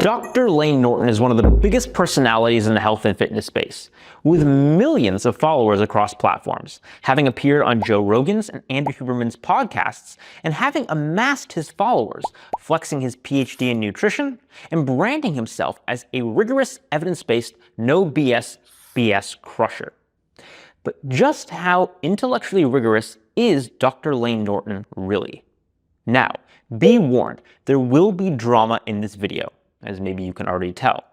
Dr. Layne Norton is one of the biggest personalities in the health and fitness space, with millions of followers across platforms, having appeared on Joe Rogan's and Andrew Huberman's podcasts, and having amassed his followers, flexing his PhD in nutrition, and branding himself as a rigorous, evidence-based, no BS crusher. But just how intellectually rigorous is Dr. Layne Norton really? Now, be warned, there will be drama in this video, as maybe you can already tell.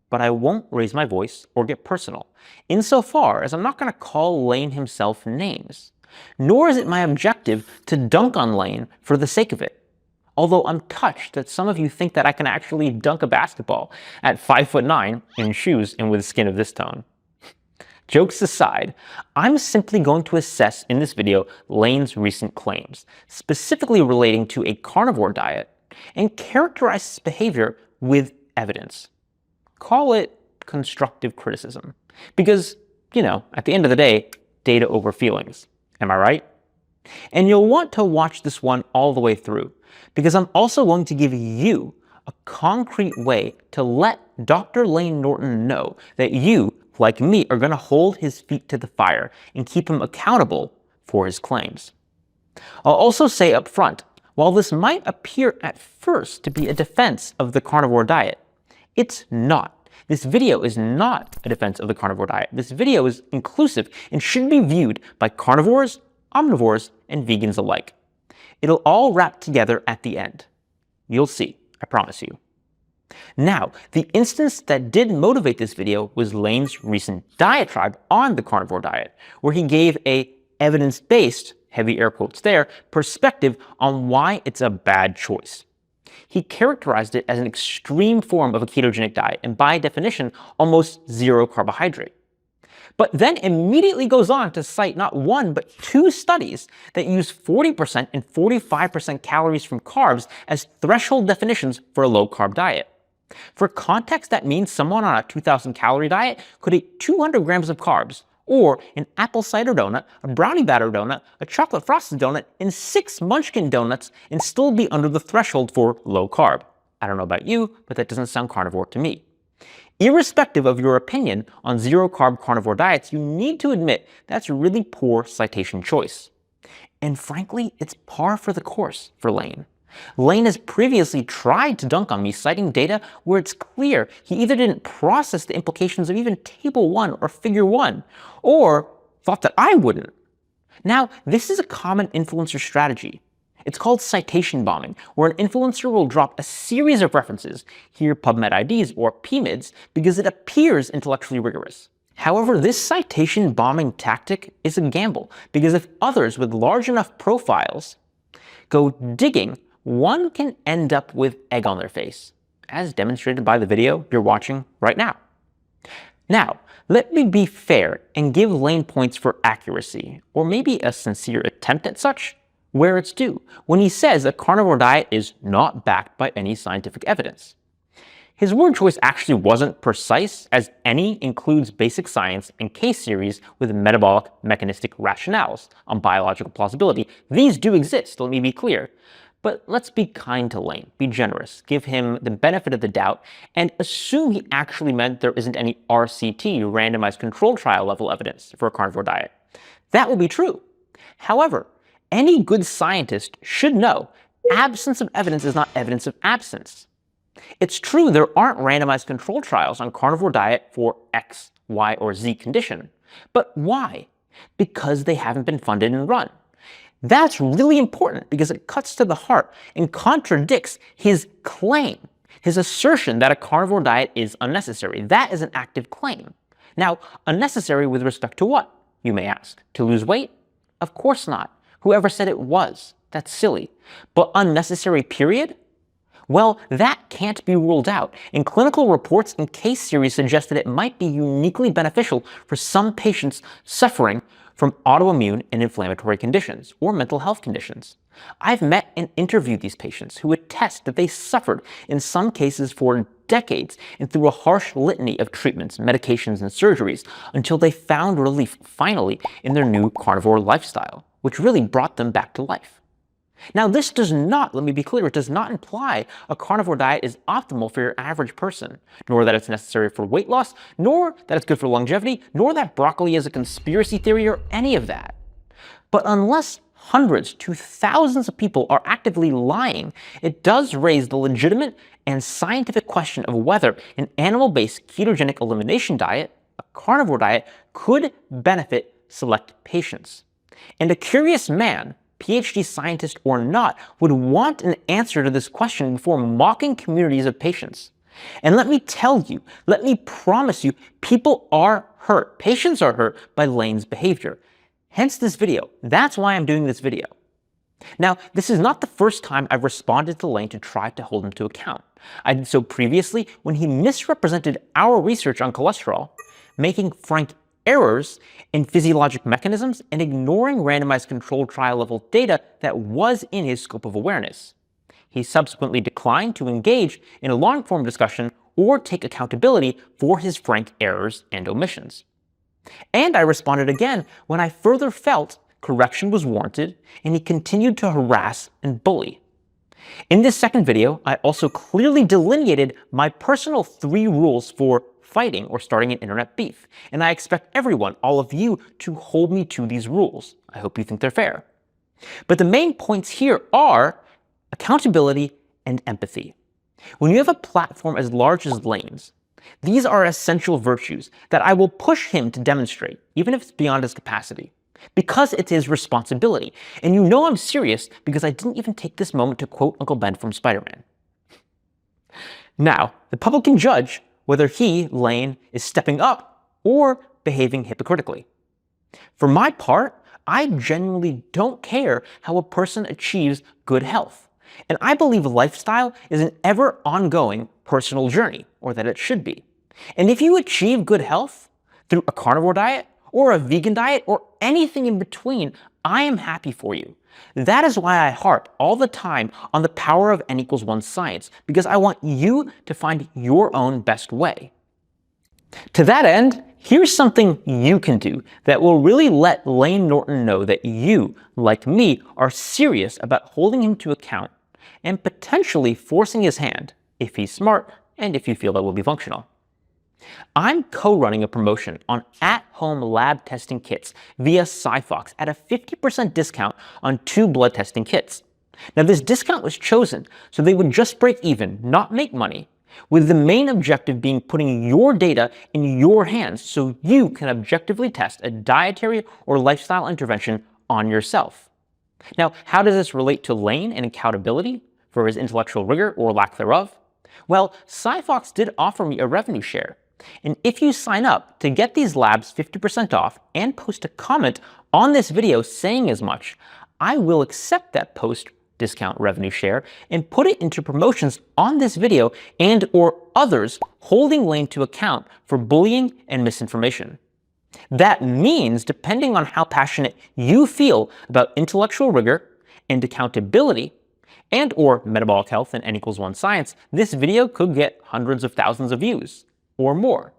But I won't raise my voice or get personal, insofar as I'm not going to call Layne himself names. Nor is it my objective to dunk on Layne for the sake of it. Although I'm touched that some of you think that I can actually dunk a basketball at 5'9" in shoes and with skin of this tone. Jokes aside, I'm simply going to assess in this video Layne's recent claims, specifically relating to a carnivore diet, and characterize his behavior with evidence. Call it constructive criticism. Because, at the end of the day, data over feelings. Am I right? And you'll want to watch this one all the way through, because I'm also going to give you a concrete way to let Dr. Layne Norton know that you, like me, are going to hold his feet to the fire and keep him accountable for his claims. I'll also say up front, while this might appear at first to be a defense of the carnivore diet, it's not. This video is not a defense of the carnivore diet. This video is inclusive and should be viewed by carnivores, omnivores, and vegans alike. It'll all wrap together at the end. You'll see, I promise you. Now, the instance that did motivate this video was Layne's recent diatribe on the carnivore diet, where he gave a evidence-based, heavy air quotes there, perspective on why it's a bad choice. He characterized it as an extreme form of a ketogenic diet, and by definition, almost zero carbohydrate. But then immediately goes on to cite not one, but two studies that use 40% and 45% calories from carbs as threshold definitions for a low-carb diet. For context, that means someone on a 2,000 calorie diet could eat 200 grams of carbs, or an apple cider donut, a brownie batter donut, a chocolate frosted donut, and 6 munchkin donuts and still be under the threshold for low carb. I don't know about you, but that doesn't sound carnivore to me. Irrespective of your opinion on zero carb carnivore diets, you need to admit that's a really poor citation choice. And frankly, it's par for the course for Layne. Layne has previously tried to dunk on me, citing data where it's clear he either didn't process the implications of even Table 1 or Figure 1, or thought that I wouldn't. Now, this is a common influencer strategy. It's called citation bombing, where an influencer will drop a series of references, here PubMed IDs or PMIDs, because it appears intellectually rigorous. However, this citation bombing tactic is a gamble, because if others with large enough profiles go digging, one can end up with egg on their face, as demonstrated by the video you're watching right now. Now, let me be fair and give Layne points for accuracy, or maybe a sincere attempt at such, where it's due, when he says a carnivore diet is not backed by any scientific evidence. His word choice actually wasn't precise, as any includes basic science and case series with metabolic mechanistic rationales on biological plausibility. These do exist, let me be clear. But let's be kind to Layne, be generous, give him the benefit of the doubt, and assume he actually meant there isn't any RCT, randomized control trial level evidence for a carnivore diet. That will be true. However, any good scientist should know absence of evidence is not evidence of absence. It's true there aren't randomized control trials on carnivore diet for X, Y, or Z condition. But why? Because they haven't been funded and run. That's really important because it cuts to the heart and contradicts his claim, his assertion that a carnivore diet is unnecessary. That is an active claim. Now, unnecessary with respect to what, you may ask? To lose weight? Of course not. Whoever said it was? That's silly. But unnecessary, period? Well, that can't be ruled out, and clinical reports and case series suggest that it might be uniquely beneficial for some patients suffering from autoimmune and inflammatory conditions or mental health conditions. I've met and interviewed these patients who attest that they suffered in some cases for decades and through a harsh litany of treatments, medications, and surgeries until they found relief finally in their new carnivore lifestyle, which really brought them back to life. Now, this does not, let me be clear, it does not imply a carnivore diet is optimal for your average person, nor that it's necessary for weight loss, nor that it's good for longevity, nor that broccoli is a conspiracy theory or any of that. But unless hundreds to thousands of people are actively lying, it does raise the legitimate and scientific question of whether an animal-based ketogenic elimination diet, a carnivore diet, could benefit select patients. And a curious man, PhD scientist or not, would want an answer to this question before mocking communities of patients. And let me tell you, let me promise you, people are hurt, patients are hurt by Layne's behavior. Hence this video. That's why I'm doing this video. Now, this is not the first time I've responded to Layne to try to hold him to account. I did so previously when he misrepresented our research on cholesterol, making frank errors in physiologic mechanisms and ignoring randomized controlled trial level data that was in his scope of awareness. He subsequently declined to engage in a long-form discussion or take accountability for his frank errors and omissions. And I responded again when I further felt correction was warranted and he continued to harass and bully. In this second video, I also clearly delineated my personal 3 rules for fighting or starting an internet beef, and I expect everyone, all of you, to hold me to these rules. I hope you think they're fair. But the main points here are accountability and empathy. When you have a platform as large as Layne's, these are essential virtues that I will push him to demonstrate, even if it's beyond his capacity, because it's his responsibility. And you know I'm serious because I didn't even take this moment to quote Uncle Ben from Spider-Man. Now, the public can judge whether he, Layne, is stepping up or behaving hypocritically. For my part, I genuinely don't care how a person achieves good health. And I believe lifestyle is an ever ongoing personal journey, or that it should be. And if you achieve good health through a carnivore diet or a vegan diet or anything in between, I am happy for you. That is why I harp all the time on the power of N=1 science, because I want you to find your own best way. To that end, here's something you can do that will really let Layne Norton know that you, like me, are serious about holding him to account and potentially forcing his hand, if he's smart and if you feel that will be functional. I'm co-running a promotion on at-home lab testing kits via Cyfox at a 50% discount on 2 blood testing kits. Now, this discount was chosen so they would just break even, not make money, with the main objective being putting your data in your hands so you can objectively test a dietary or lifestyle intervention on yourself. Now, how does this relate to Layne and accountability for his intellectual rigor or lack thereof? Well, Cyfox did offer me a revenue share. And if you sign up to get these labs 50% off and post a comment on this video saying as much, I will accept that post discount revenue share and put it into promotions on this video and or others holding Layne to account for bullying and misinformation. That means, depending on how passionate you feel about intellectual rigor and accountability and or metabolic health and N=1 science, this video could get hundreds of thousands of views or more.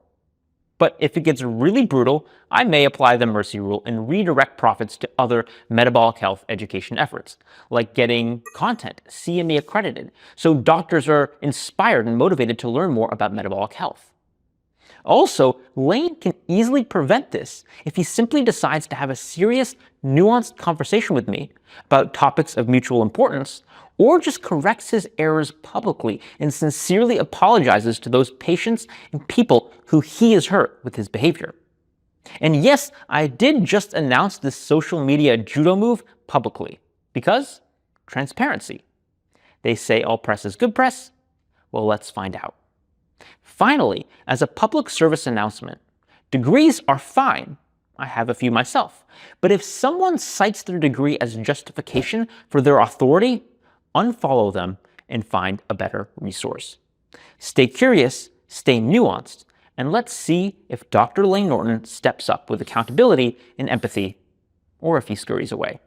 But if it gets really brutal, I may apply the mercy rule and redirect profits to other metabolic health education efforts, like getting content CME accredited, so doctors are inspired and motivated to learn more about metabolic health. Also, Layne can easily prevent this if he simply decides to have a serious, nuanced conversation with me about topics of mutual importance, or just corrects his errors publicly and sincerely apologizes to those patients and people who he has hurt with his behavior. And yes, I did just announce this social media judo move publicly, because transparency. They say all press is good press. Well, let's find out. Finally, as a public service announcement, degrees are fine. I have a few myself. But if someone cites their degree as justification for their authority, unfollow them and find a better resource. Stay curious, stay nuanced, and let's see if Dr. Layne Norton steps up with accountability and empathy, or if he scurries away.